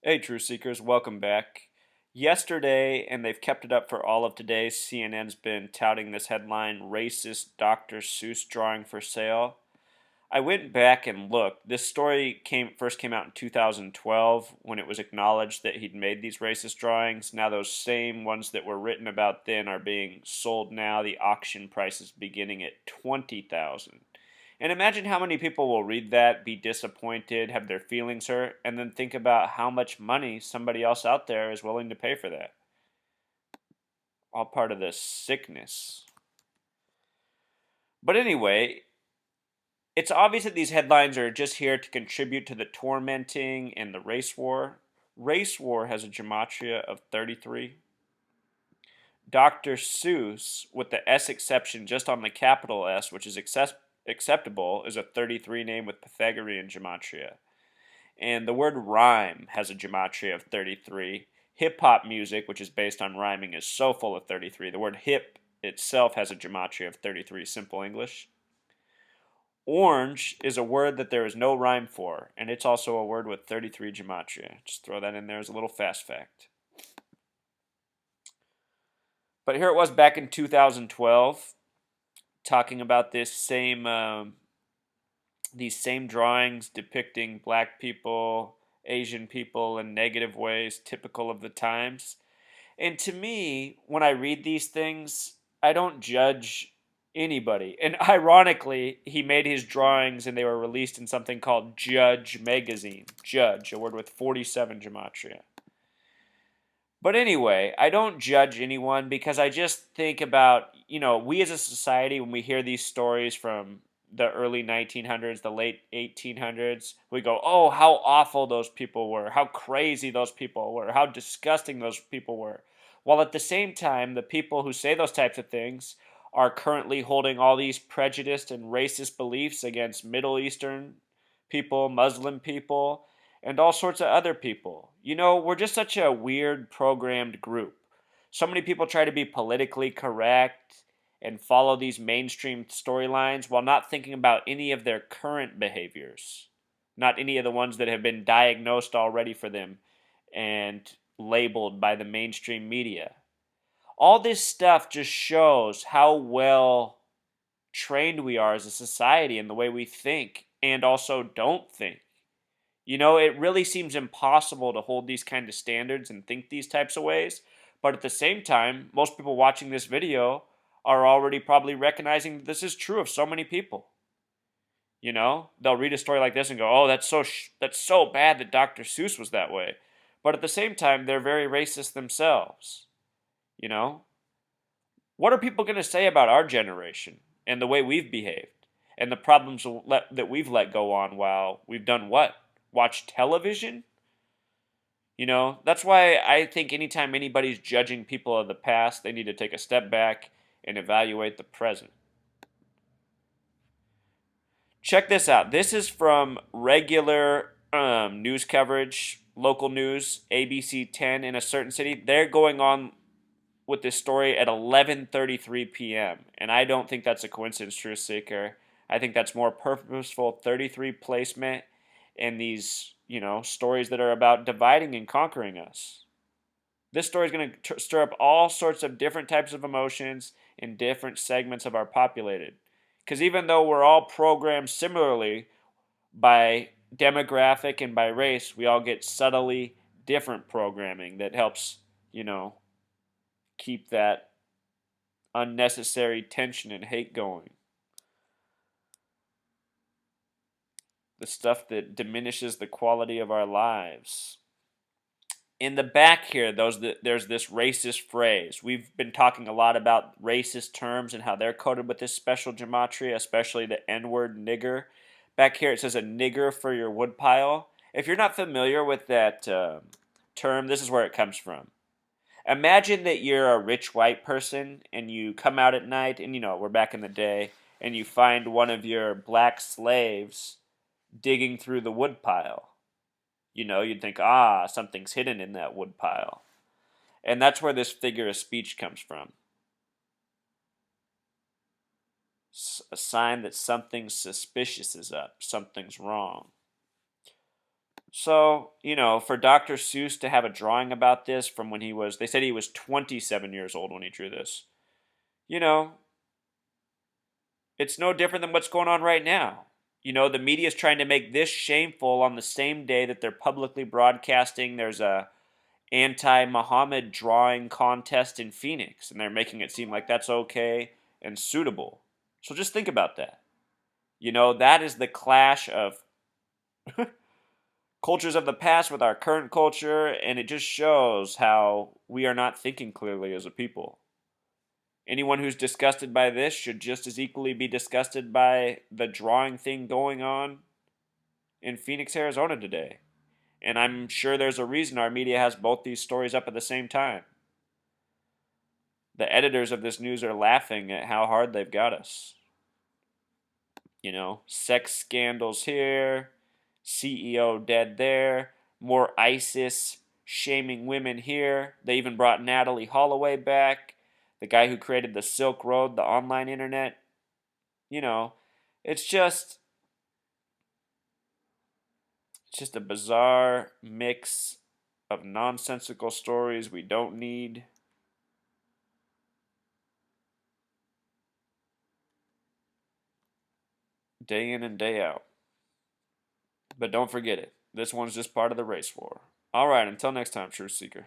Hey, Truth Seekers, welcome back. Yesterday, and they've kept it up for all of today, CNN's been touting this headline Racist Dr. Seuss Drawing for Sale. I went back and looked. This story first came out in 2012 when it was acknowledged that he'd made these racist drawings. Now, those same ones that were written about then are being sold now. The auction price is beginning at 20,000. And imagine how many people will read that, be disappointed, have their feelings hurt, and then think about how much money somebody else out there is willing to pay for that. All part of this sickness. But anyway, it's obvious that these headlines are just here to contribute to the tormenting and the race war. Race war has a gematria of 33. Dr. Seuss, with the S exception just on the capital S, which is acceptable, is a 33 name with Pythagorean gematria. And the word rhyme has a gematria of 33. Hip hop music, which is based on rhyming, is so full of 33. The word hip itself has a gematria of 33, simple English. Orange is a word that there is no rhyme for, and it's also a word with 33 gematria. Just throw that in there as a little fast fact. But here it was back in 2012, talking about these same drawings depicting black people, Asian people in negative ways, typical of the times. And to me, when I read these things, I don't judge anybody. And ironically, he made his drawings and they were released in something called Judge magazine. Judge, a word with 47 gematria. But anyway, I don't judge anyone because I just think about, we as a society, when we hear these stories from the early 1900s, the late 1800s, we go, oh, how awful those people were, how crazy those people were, how disgusting those people were. While at the same time, the people who say those types of things are currently holding all these prejudiced and racist beliefs against Middle Eastern people, Muslim people, and all sorts of other people. We're just such a weird programmed group. So many people try to be politically correct and follow these mainstream storylines while not thinking about any of their current behaviors, not any of the ones that have been diagnosed already for them and labeled by the mainstream media. All this stuff just shows how well trained we are as a society in the way we think and also don't think. It really seems impossible to hold these kind of standards and think these types of ways. But at the same time, most people watching this video are already probably recognizing that this is true of so many people. They'll read a story like this and go, "Oh, that's so bad that Dr. Seuss was that way." But at the same time, they're very racist themselves. You know? What are people going to say about our generation and the way we've behaved and the problems that we've let go on while we've done what? Watch television? That's why I think anytime anybody's judging people of the past, they need to take a step back and evaluate the present. Check this out. This is from regular news coverage, local news, ABC 10 in a certain city. They're going on with this story at 11:33 p.m. And I don't think that's a coincidence, Truth Seeker. I think that's more purposeful 33 placement in these, stories that are about dividing and conquering us. This story is going to stir up all sorts of different types of emotions in different segments of our populated. Because even though we're all programmed similarly by demographic and by race, we all get subtly different programming that helps, keep that unnecessary tension and hate going. The stuff that diminishes the quality of our lives. In the back here, there's this racist phrase. We've been talking a lot about racist terms and how they're coded with this special gematria, especially the N-word nigger. Back here it says a nigger for your woodpile. If you're not familiar with that term, this is where it comes from. Imagine that you're a rich white person and you come out at night, and we're back in the day, and you find one of your black slaves digging through the woodpile. You'd think, something's hidden in that woodpile. And that's where this figure of speech comes from. A sign that something suspicious is up, something's wrong. So, for Dr. Seuss to have a drawing about this from when they said he was 27 years old when he drew this, you know, it's no different than what's going on right now. The media is trying to make this shameful on the same day that they're publicly broadcasting there's a anti-Muhammad drawing contest in Phoenix, and they're making it seem like that's okay and suitable. So just think about that. That is the clash of cultures of the past with our current culture, and it just shows how we are not thinking clearly as a people. Anyone who's disgusted by this should just as equally be disgusted by the drawing thing going on in Phoenix, Arizona today. And I'm sure there's a reason our media has both these stories up at the same time. The editors of this news are laughing at how hard they've got us. Sex scandals here, CEO dead there, more ISIS shaming women here. They even brought Natalie Holloway back, the guy who created the Silk Road, the online internet. You know, it's just it's just a bizarre mix of nonsensical stories we don't need. Day in and day out. But don't forget it. This one's just part of the race war. All right, until next time, Truth Seeker.